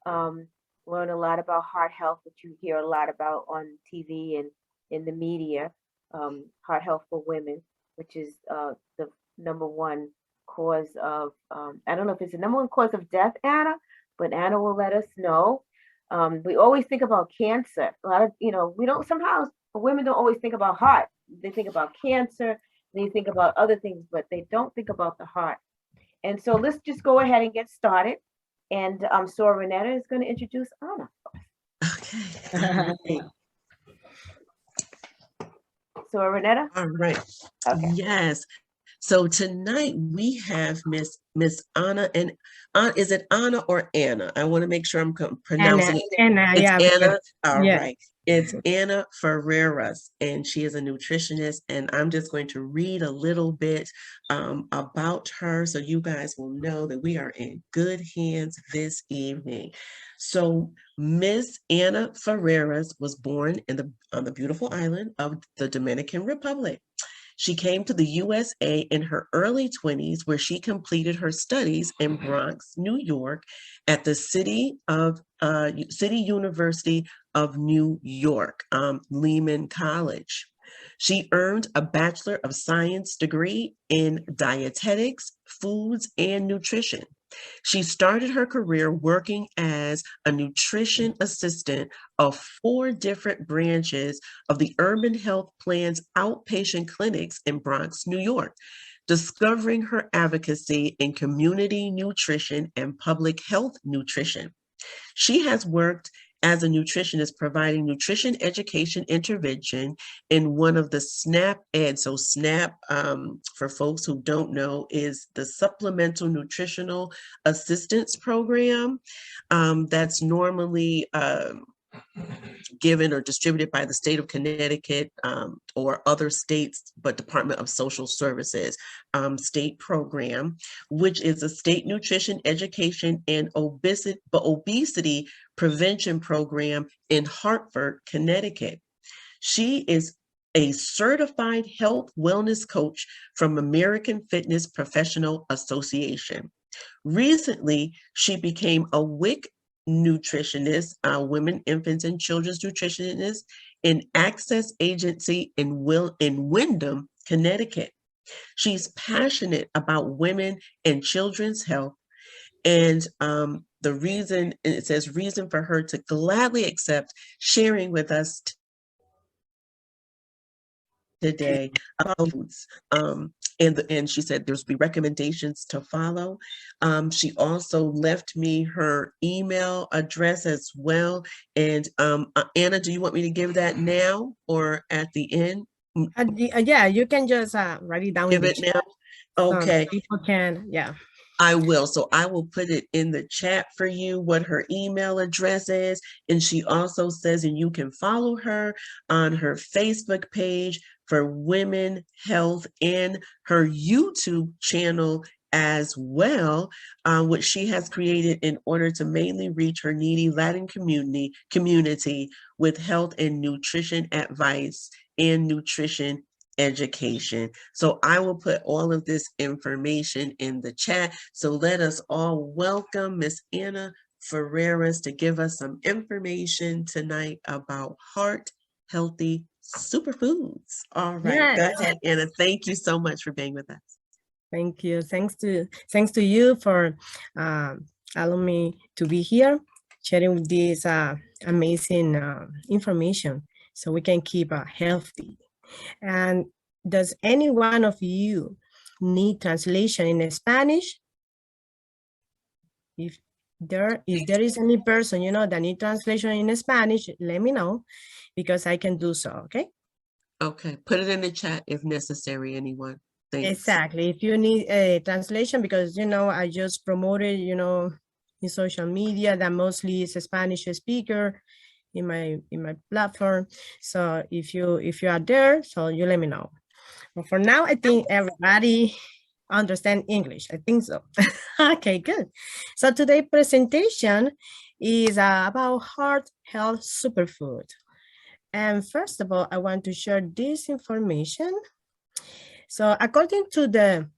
um, learn a lot about heart health, which you hear a lot about on TV and in the media. Heart health for women, which is the number one cause of, I don't know if it's the number one cause of death, Anna, but Anna will let us know. We always think about cancer. A lot of, we don't, somehow women don't always think about heart. They think about cancer, they think about other things, but they don't think about the heart. And so let's just go ahead and get started. And so Renetta is going to introduce Anna. Okay. So Renetta? All right. Okay. Yes. So tonight we have Miss Anna, and is it Anna or Anna? I want to make sure I'm pronouncing it. Anna, it's yeah. Anna. All yeah. right. It's Ana Ferreras, and she is a nutritionist. And I'm just going to read a little bit about her so you guys will know that we are in good hands this evening. So Miss Ana Ferreras was born on the beautiful island of the Dominican Republic. She came to the USA in her early 20s, where she completed her studies in Bronx, New York, at the City University of New York, Lehman College. She earned a Bachelor of Science degree in dietetics, foods, and nutrition. She started her career working as a nutrition assistant of 4 different branches of the Urban Health Plan's outpatient clinics in Bronx, New York, discovering her advocacy in community nutrition and public health nutrition. She has worked as a nutritionist providing nutrition education intervention in one of the SNAP ed. So SNAP, for folks who don't know, is the Supplemental Nutritional Assistance Program that's normally given or distributed by the state of Connecticut or other states, but Department of Social Services state program, which is a state nutrition education and obesity prevention program in Hartford, Connecticut. She is a certified health wellness coach from American Fitness Professional Association. Recently, she became a WIC nutritionist, women, infants, and children's nutritionist in Access Agency in Windham, Connecticut. She's passionate about women and children's health, and the reason, it says reason for her to gladly accept sharing with us today about foods. And she said there's be recommendations to follow. She also left me her email address as well. And Anna, do you want me to give that now or at the end? Yeah, you can just write it down. Give it now. Okay. People can, yeah. I will. So I will put it in the chat for you what her email address is. And she also says, and you can follow her on her Facebook page for women health and her YouTube channel as well, which she has created in order to mainly reach her needy Latin community with health and nutrition advice and nutrition education. So I will put all of this information in the chat. So let us all welcome Miss Ana Ferreras to give us some information tonight about heart healthy superfoods. All right, go ahead, Anna. Thank you so much for being with us. Thank you. Thanks to you for allowing me to be here, sharing this amazing information so we can keep healthy. And does any one of you need translation in Spanish? If there is any person, that need translation in Spanish, let me know because I can do so, okay? Okay, put it in the chat if necessary, anyone. Thanks. Exactly. If you need a translation, because, I just promoted, in social media that mostly is a Spanish speaker in my platform. So if you are there, so you let me know. But for now, I think everybody understand English. I think so. Okay, good. So today's presentation is about heart health superfood. And first of all, I want to share this information. So according to the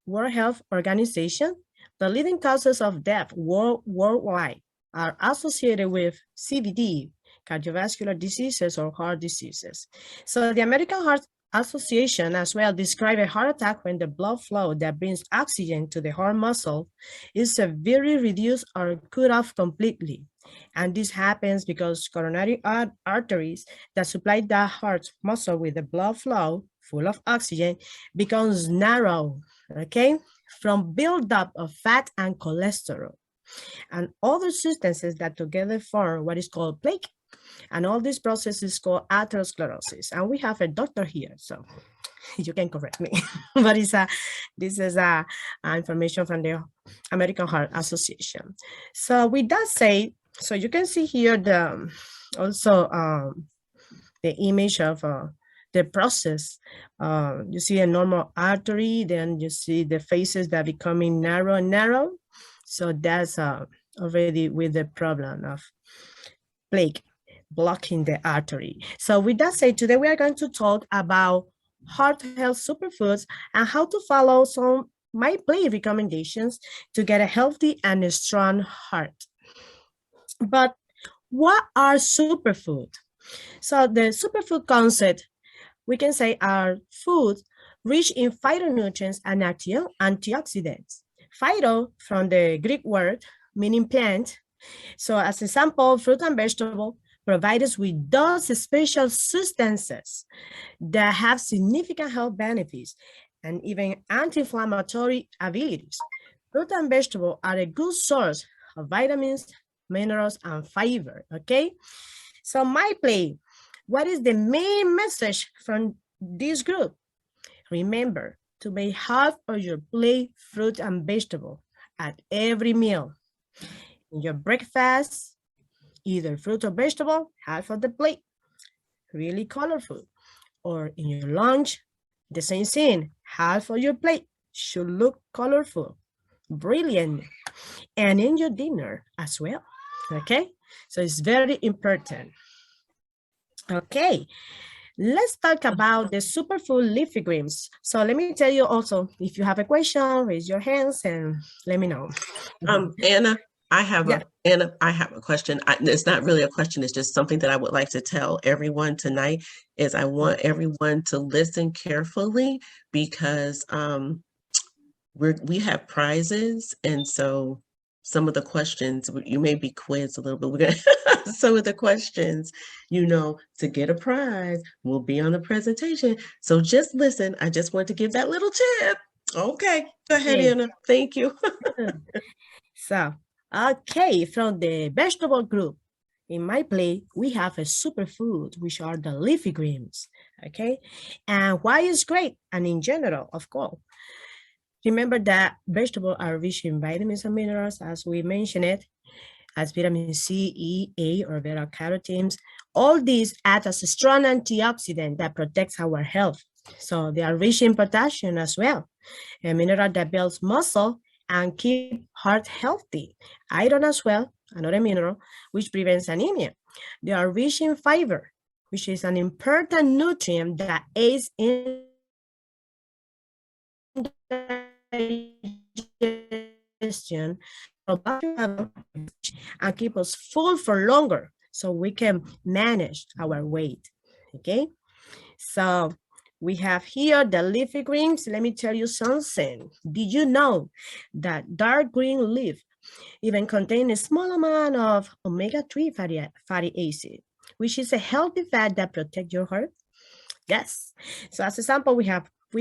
World Health Organization, the leading causes of death worldwide are associated with CVD, cardiovascular diseases or heart diseases. So the American Heart Association as well describe a heart attack when the blood flow that brings oxygen to the heart muscle is severely reduced or cut off completely. And this happens because coronary arteries that supply the heart muscle with the blood flow full of oxygen becomes narrow, okay, from buildup of fat and cholesterol and other substances that together form what is called plaque. And all this process is called atherosclerosis. And we have a doctor here, so you can correct me. But this is information from the American Heart Association. So with that said, so you can see here also the image of the process. You see a normal artery, then you see the faces that are becoming narrow and narrow. So that's already with the problem of plaque blocking the artery. So with that said, today we are going to talk about heart health superfoods and how to follow some my play recommendations to get a healthy and a strong heart. But what are superfoods? So the superfood concept, we can say, are foods rich in phytonutrients and antioxidants. Phyto from the Greek word meaning plant. So as example, fruit and vegetable provide us with those special substances that have significant health benefits and even anti-inflammatory abilities. Fruit and vegetable are a good source of vitamins, minerals, and fiber, okay? So my play, what is the main message from this group? Remember to make half of your plate fruit and vegetable at every meal. In your breakfast, either fruit or vegetable, half of the plate, really colorful. Or in your lunch, the same thing, half of your plate should look colorful, brilliant. And in your dinner as well, okay? So it's very important. Okay, let's talk about the superfood leafy greens. So let me tell you also, if you have a question, raise your hands and let me know. Anna, I have a question. It's not really a question. It's just something that I would like to tell everyone tonight is I want everyone to listen carefully because we have prizes. And so some of the questions, you may be quizzed a little bit. We're gonna some of the questions, to get a prize will be on the presentation. So just listen. I just want to give that little tip. Okay, go ahead, Anna. Thank you. So, okay, from the vegetable group, in my plate, we have a superfood, which are the leafy greens, okay? And why is great? And in general, of course, remember that vegetables are rich in vitamins and minerals, as we mentioned it, as vitamin C, E, A, or beta-carotenes. All these act as a strong antioxidant that protects our health. So they are rich in potassium as well, a mineral that builds muscle and keep heart healthy. Iron as well, another mineral, which prevents anemia. They are rich in fiber, which is an important nutrient that aids in digestion and keep us full for longer so we can manage our weight, okay? So we have here the leafy greens. Let me tell you something. Did you know that dark green leaf even contains a small amount of omega-3 fatty acid, which is a healthy fat that protects your heart? Yes. So as an example, we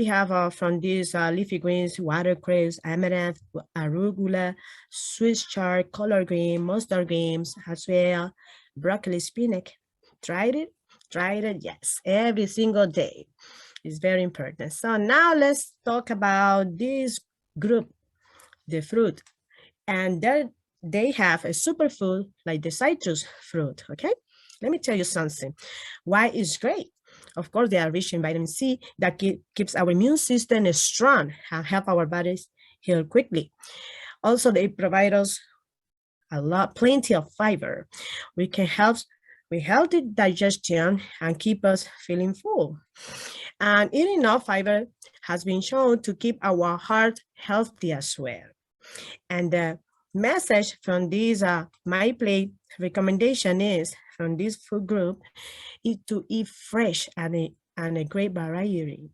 have from these leafy greens, watercress, amaranth, arugula, Swiss chard, collard green, mustard greens, as well, broccoli, spinach. Tried it? Tried it? Yes, every single day. It's very important. So now let's talk about this group, the fruit. And they have a superfood like the citrus fruit, okay? Let me tell you something. Why it's great? Of course, they are rich in vitamin C that keeps our immune system strong and help our bodies heal quickly. Also, they provide us plenty of fiber. We can help with healthy digestion and keep us feeling full. And eating enough fiber has been shown to keep our heart healthy as well. And message from this My Plate recommendation is from this food group is to eat fresh and a great variety.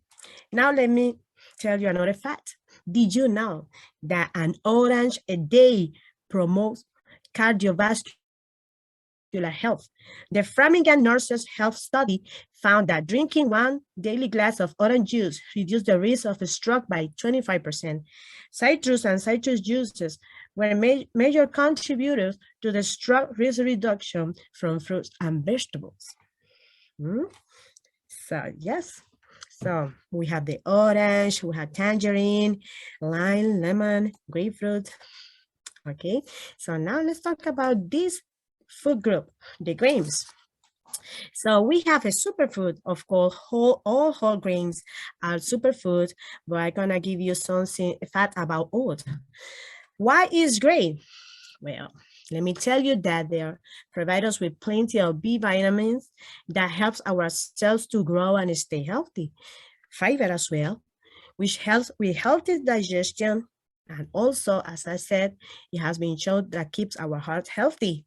Now let me tell you another fact. Did you know that an orange a day promotes cardiovascular health? The Framingham Nurses Health Study found that drinking one daily glass of orange juice reduced the risk of a stroke by 25%. Citrus and citrus juices were major contributors to the stroke risk reduction from fruits and vegetables. So yes, so we have the orange, we have tangerine, lime, lemon, grapefruit. Okay, so now let's talk about this food group, the grains. So we have a superfood, of course, all whole grains are superfood, but I'm gonna give you something fact about oat. Why is great? Well, let me tell you that they provide us with plenty of B vitamins that helps our cells to grow and stay healthy. Fiber as well, which helps with healthy digestion. And also, as I said, it has been shown that keeps our heart healthy.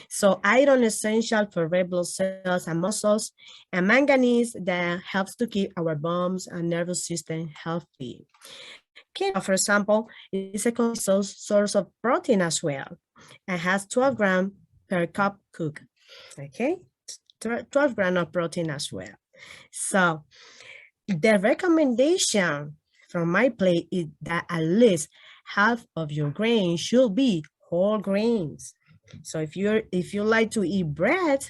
So iron essential for red blood cells and muscles, and manganese that helps to keep our bones and nervous system healthy. Quinoa, for example, is a source of protein as well, and has 12 grams per cup cooked. Okay, 12 grams of protein as well. So the recommendation from My Plate is that at least half of your grains should be whole grains. So if you like to eat bread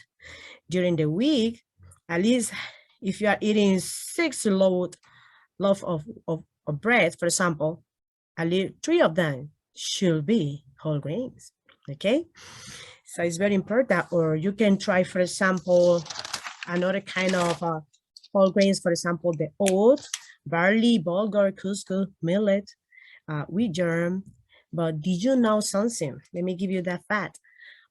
during the week, at least if you are eating 6 loaf of bread, for example, at least 3 of them should be whole grains. Okay, so it's very important. Or you can try, for example, another kind of whole grains, for example, the oat, barley, bulgur, couscous, millet, wheat germ. But did you know something? Let me give you that fact.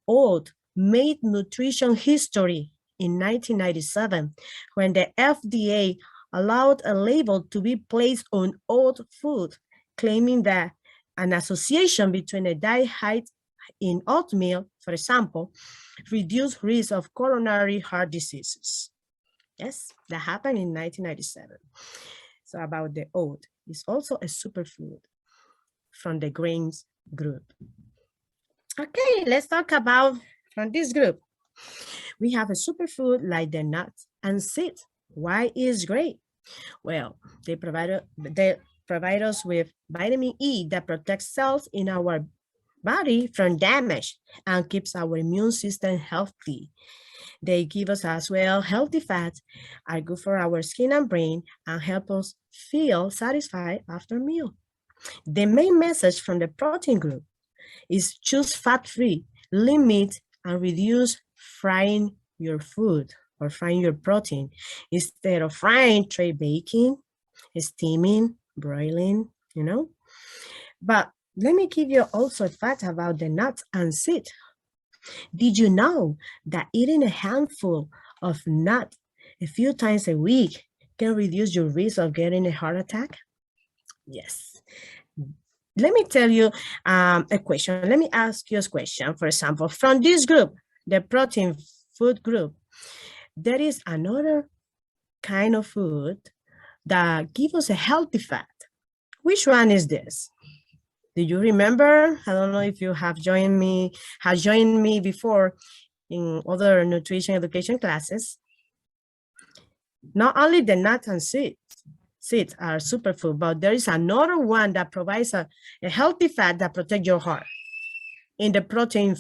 Oat made nutrition history in 1997 when the FDA allowed a label to be placed on oat food, claiming that an association between a diet high in oatmeal, for example, reduced risk of coronary heart diseases. Yes, that happened in 1997. So about the oat, it's also a superfood from the grains group. Okay, let's talk about from this group. We have a superfood like the nuts and seeds. Why is great? Well, they provide us with vitamin E that protects cells in our body from damage and keeps our immune system healthy. They give us as well healthy fats, are good for our skin and brain, and help us feel satisfied after meal. The main message from the protein group is choose fat-free, limit and reduce frying your food or frying your protein. Instead of frying, try baking, steaming, broiling, you know. But let me give you also a fact about the nuts and seeds. Did you know that eating a handful of nuts a few times a week can reduce your risk of getting a heart attack? Yes. Let me tell you a question. Let me ask you a question. For example, from this group, the protein food group, there is another kind of food that gives us a healthy fat. Which one is this? Do you remember? I don't know if you have joined me before in other nutrition education classes. Not only the nuts and seeds are superfood, but there is another one that provides a healthy fat that protects your heart in the protein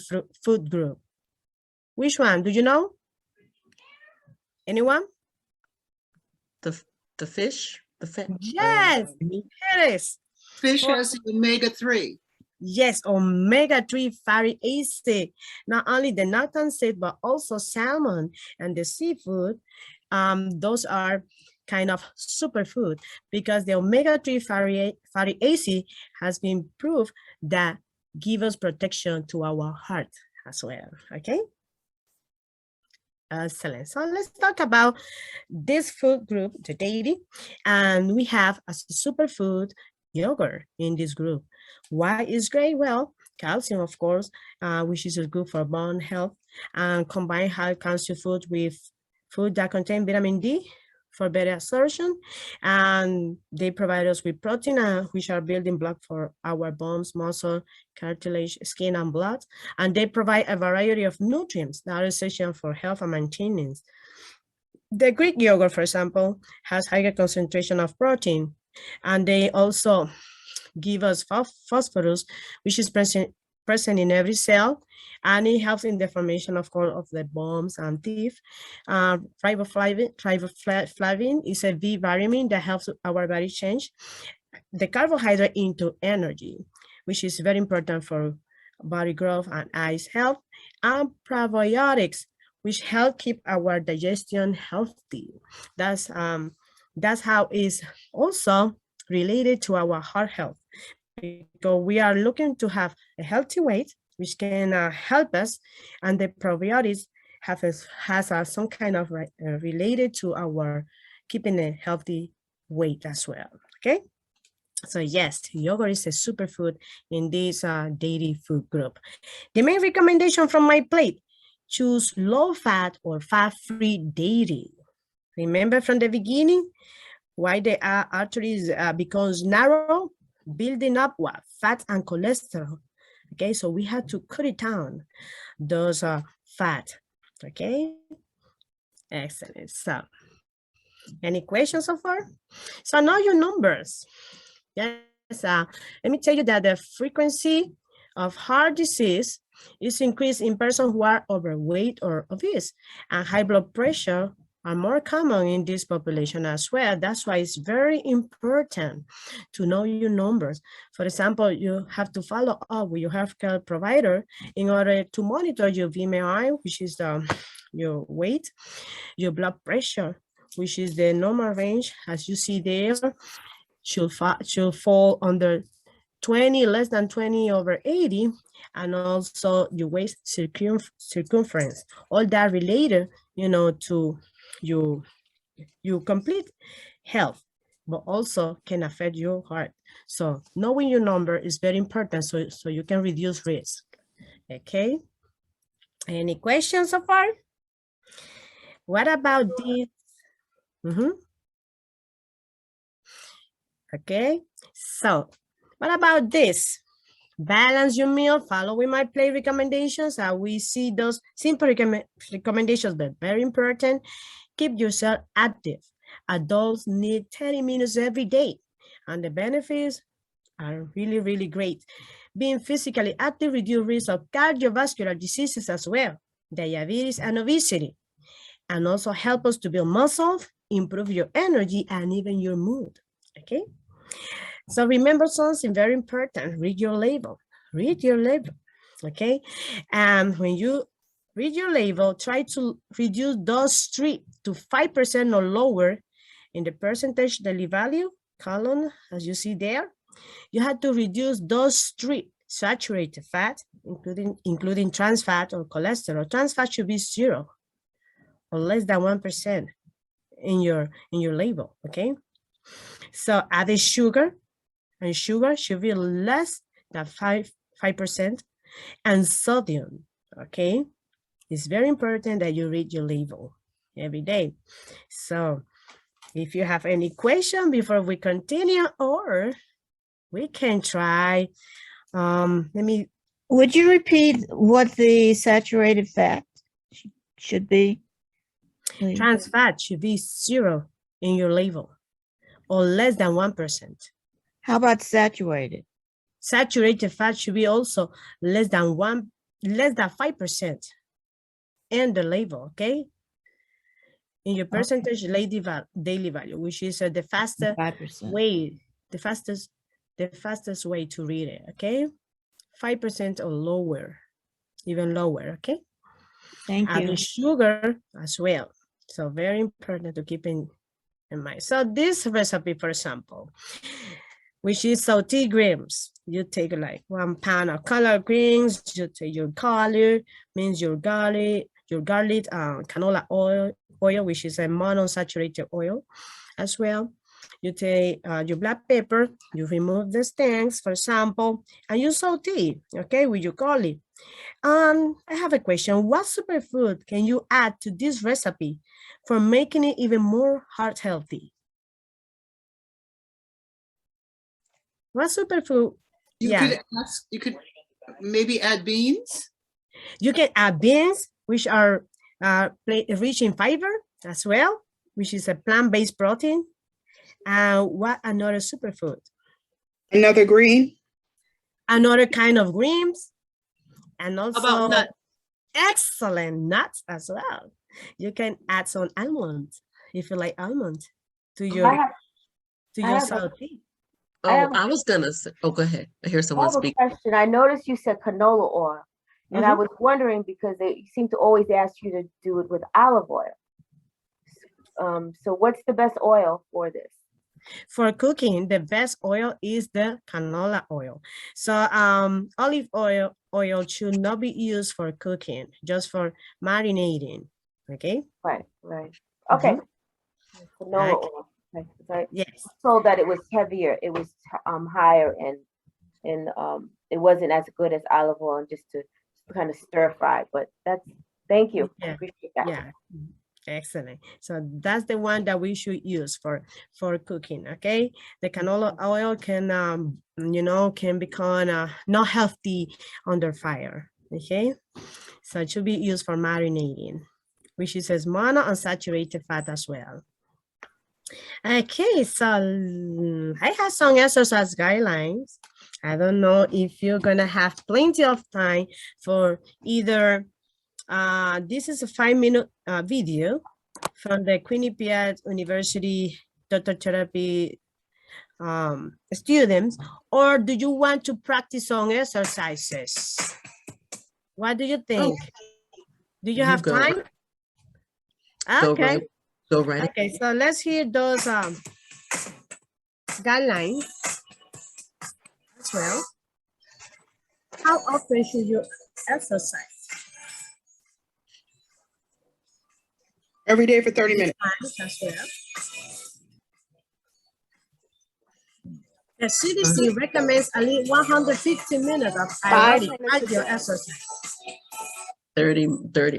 food group. Which one? Do you know? Anyone? The fish, the fat. Yes, it is. Fish has the omega-3. Yes, omega-3 fatty acid. Not only the nuts and seeds, but also salmon and the seafood. Those are kind of superfood because the omega-3 fatty acid has been proved that give us protection to our heart as well. Okay. Excellent. So let's talk about this food group, the dairy, and we have as a superfood yogurt in this group. Why is great? Well, calcium, of course, which is good for bone health, and combine high calcium food with food that contain vitamin D for better absorption, and they provide us with protein, which are building block for our bones, muscle, cartilage, skin, and blood, and they provide a variety of nutrients that are essential for health and maintenance. The Greek yogurt, for example, has higher concentration of protein, and they also give us phosphorus, which is present in every cell, and it helps in the formation, of course, of the bones and teeth. Riboflavin is a B vitamin that helps our body change the carbohydrate into energy, which is very important for body growth and eyes health, and probiotics, which help keep our digestion healthy. That's how it's also related to our heart health, because we are looking to have a healthy weight, which can help us, and the probiotics has some kind of related to our keeping a healthy weight as well. Okay, so yes, yogurt is a superfood in this dairy food group. The main recommendation from my plate: choose low fat or fat-free dairy. Remember from the beginning why the arteries becomes narrow, building up what? Fat and cholesterol. Okay, so we have to cut it down, those fat. Okay, excellent. So, any questions so far? So now your numbers. Yes, let me tell you that the frequency of heart disease is increased in persons who are overweight or obese, and high blood pressure are more common in this population as well. That's why it's very important to know your numbers. For example, you have to follow up with your healthcare provider in order to monitor your BMI, which is your weight, your blood pressure, which is the normal range, as you see there, should fall under 20, less than 20/80, and also your waist circumference. All that related, to your complete health, but also can affect your heart. So knowing your number is very important, so you can reduce risk. Okay. Any questions so far? What about this? Okay. So what about this? Balance your meal, following my plate recommendations. We see those simple recommendations, but very important. Keep yourself active. Adults need 30 minutes every day, and the benefits are really, really great. Being physically active reduces risk of cardiovascular diseases as well, diabetes and obesity, and also help us to build muscle, improve your energy, and even your mood. Okay. So remember something very important: read your label. Read your label. Okay. And when you read your label, try to reduce those 3 to 5% or lower in the percentage daily value column, as you see there. You have to reduce those 3: saturated fat, including trans fat or cholesterol. Trans fat should be 0 or less than 1% in your label. Okay. So added sugar, and sugar should be less than 5%, and sodium. Okay. It's very important that you read your label every day. So if you have any question before we continue, or we can try, Would you repeat what the saturated fat should be? Please? Trans fat should be 0 in your label or less than 1%. How about saturated? Saturated fat should be also less than 5% in the label, okay? In your percentage daily value, which is the fastest 5%. way, the fastest way to read it, okay? 5% or lower, even lower, okay? Thank you. Adding sugar as well. So very important to keep in mind. So this recipe, for example, which is sauteed greens. You take like 1 pound of collard greens. You take your garlic, canola oil, which is a monounsaturated oil as well. You take your black pepper, you remove the stems, for example, and you saute, okay, with your garlic. I have a question. What superfood can you add to this recipe for making it even more heart healthy? What superfood? You could maybe add beans. You can add beans, which are rich in fiber as well, which is a plant-based protein. And what another superfood? Another green. Another kind of greens. And How about also nuts? excellent nuts as well. You can add some almonds if you like almonds to I your have a- saute. Oh, I was gonna say, oh, go ahead. I hear I someone have a speak. question. I noticed you said canola oil, and I was wondering because they seem to always ask you to do it with olive oil. So what's the best oil for this? For cooking, the best oil is the canola oil. So olive oil should not be used for cooking, just for marinating. Okay. Right. Okay. Canola Okay. oil. Okay, 'cause I Yes. was told that it was heavier, it was higher, and it wasn't as good as olive oil, just to kind of stir fry. But thank you. I Yeah. appreciate that. Yeah. Excellent. So that's the one that we should use for cooking. Okay. The canola oil can can become not healthy under fire. Okay. So it should be used for marinating, which is as monounsaturated fat as well. Okay, so I have some exercise guidelines. I don't know if you're gonna have plenty of time for either this is a 5-minute video from the Quinnipiac University Doctor Therapy students, or do you want to practice on exercises? What do you think? Do you have go time? Okay. Go right. Okay, so let's hear those guidelines as well. How often should you exercise? Every day for 30 minutes. As well. The CDC recommends at least 150 minutes of aerobic cardio exercise. 30,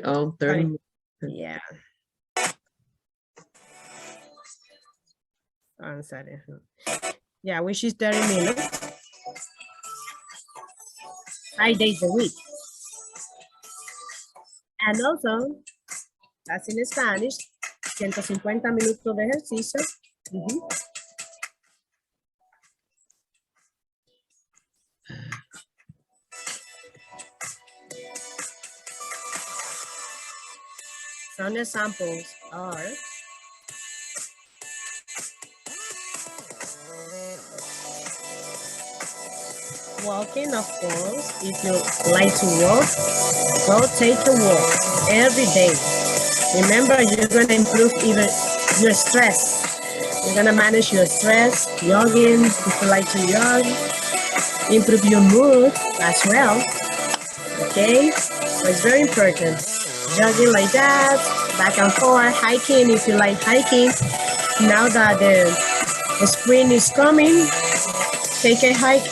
oh, 30. Yeah. I'm sorry. Yeah, which is 30 minutes. 5 days a week. And also, that's in Spanish, 150 minutos de ejercicio. Some examples are walking, of course. If you like to walk, go take a walk every day. Remember, you're going to improve even your stress. You're going to manage your stress, jogging, if you like to jog, improve your mood as well. Okay, so it's very important. Jogging like that, back and forth, hiking if you like hiking. Now that the spring is coming, take a hike.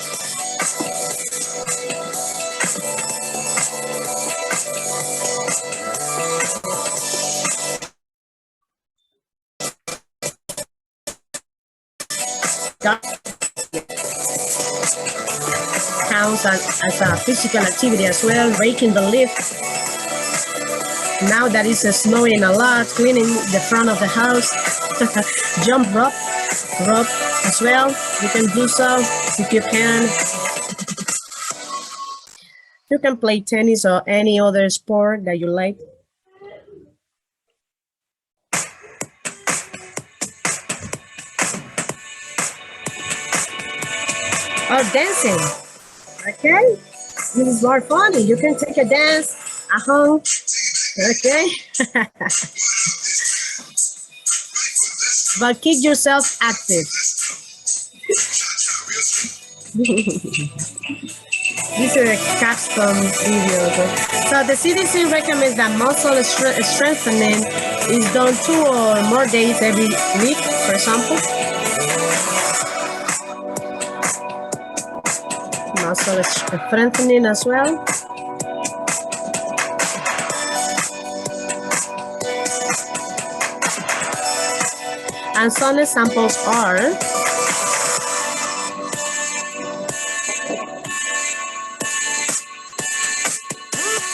Counts as a physical activity as well, raking the leaf. Now that it's snowing a lot, cleaning the front of the house, jump rope as well. You can do so if you can. You can play tennis or any other sport that you like. Or dancing, okay? This is more funny. You can take a dance at home, okay? But keep yourself active. These are capstone videos. So the CDC recommends that muscle strengthening is done 2 or more days every week, for example. also strengthening as well. And some examples are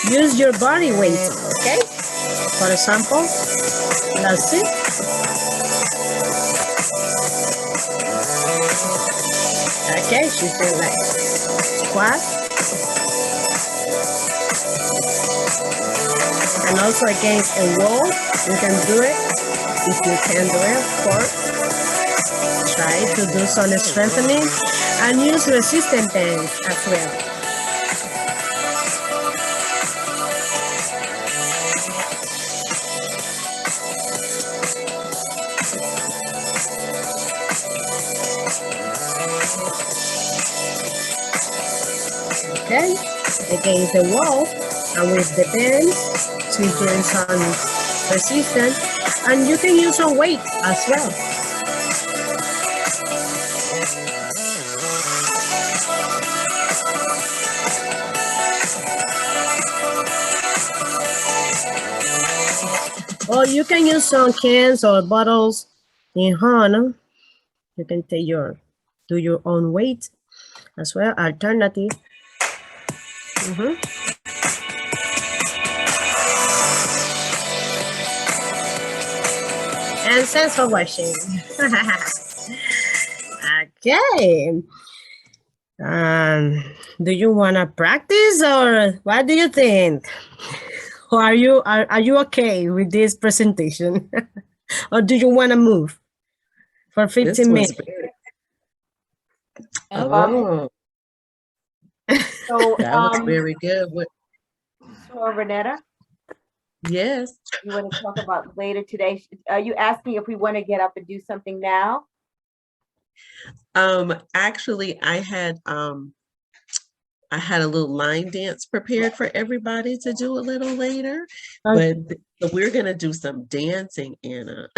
use your body weight, okay? For example, let's see. Okay, she's doing like squat. And also against a wall, you can do it. If you can do it, of course. Try to do some strengthening and use resistance bands as well. Okay, against the wall and with the bands, she's doing some resistance, and you can use some weight as well. Or you can use some cans or bottles in hand. You can take do your own weight as well, alternative. And thanks for watching. Okay. Do you want to practice or what do you think? Or are you okay with this presentation? Or do you want to move for 15 minutes? Oh, So, that was very good. so Renetta, Yes. you want to talk about later today? Are you asking if we want to get up and do something now? Actually, I had a little line dance prepared for everybody to do a little later, but we're gonna do some dancing, Anna.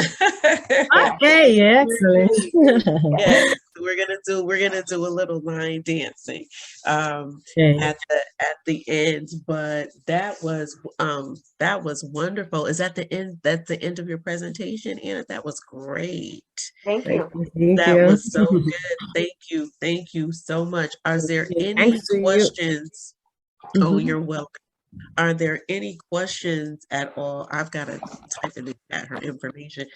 Okay, excellent. Yes, we're gonna do a little line dancing Okay. at the end. But that was wonderful. Is that the end? That's the end of your presentation, Anna? That was great. Thank you. Thank That you. was so good. Thank you so much. Are there any Thanks to you. questions? Oh, Mhm. you're welcome. Are there any questions at all? I've got to type in the chat her information.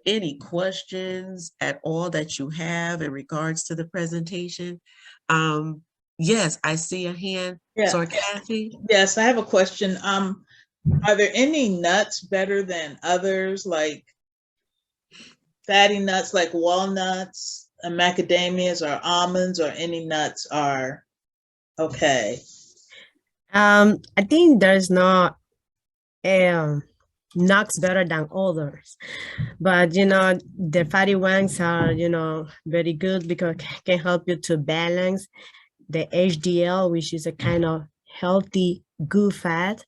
Any questions at all that you have in regards to the presentation? Yes, I see a hand. Yeah. So Kathy? Yes, I have a question. Are there any nuts better than others, like fatty nuts like walnuts and macadamias or almonds, or any nuts are okay? I think there's not nuts better than others, but the fatty ones are very good because can help you to balance the HDL, which is a kind of healthy good fat,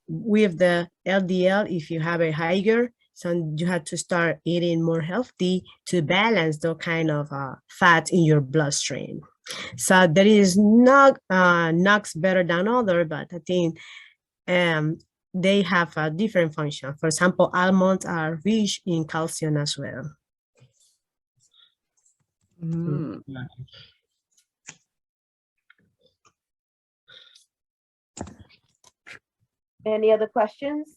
with the LDL. If you have a higher, so you have to start eating more healthy to balance the kind of fat in your bloodstream. So there is not nuts better than other, but I think they have a different function. For example, almonds are rich in calcium as well. Mm. Any other questions?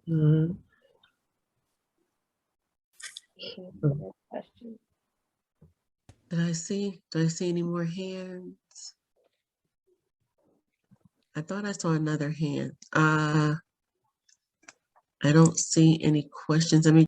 Mm. Questions? Do I see any more hands? I thought I saw another hand. I don't see any questions. I mean,